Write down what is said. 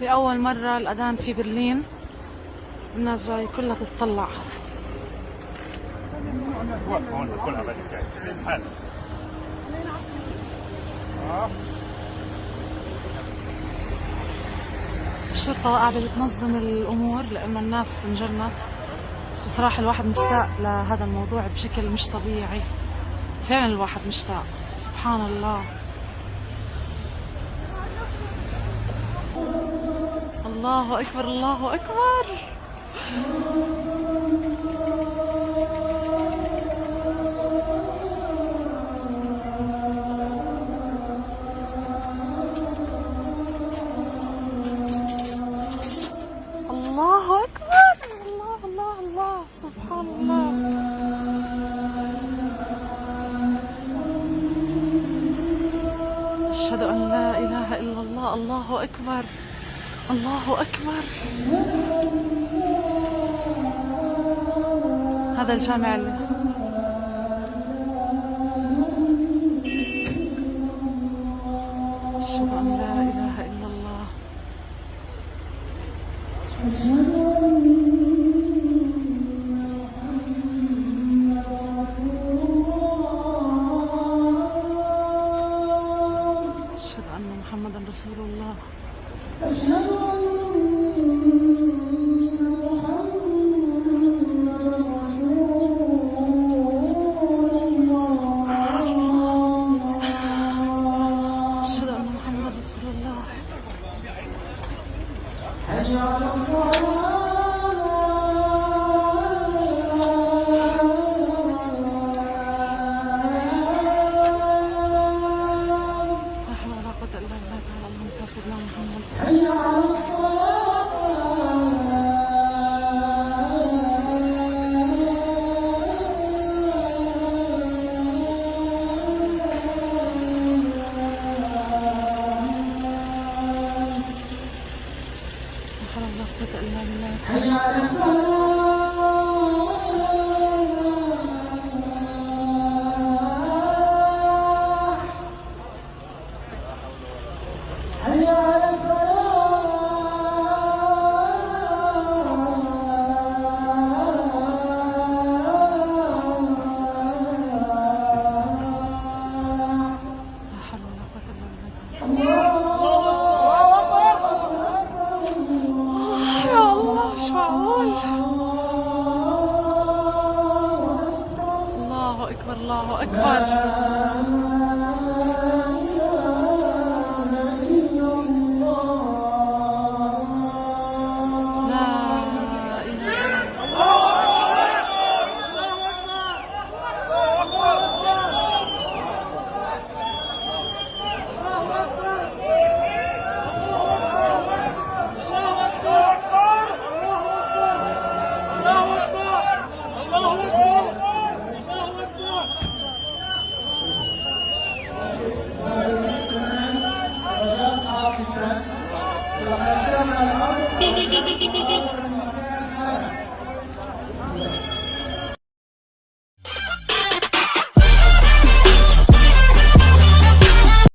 لأول مرة الأذان في برلين، الناس جاي كلها تتطلع. الشرطة قاعدة بتنظم الأمور لأنه الناس انجنت. بصراحة الواحد مشتاق لهذا الموضوع بشكل مش طبيعي، فعلا الواحد مشتاق، سبحان الله. الله أكبر الله أكبر. الله أكبر، الله الله الله، سبحان الله. أشهد أن لا إله إلا الله. الله أكبر الله أكبر. هذا الجامع أشهد أن لا إله إلا الله. أشهد أن محمدا رسول الله. أشهد أن حي على الصلاة. لا حول ولا قوة إلا بالله تعالى. اللهم صل على سيدنا محمد. حي على الصلاة. حي على الفلاح. حي على الفلاح. لا حول ولا قوة إلا بالله. مش معقول. الله أكبر الله أكبر. لا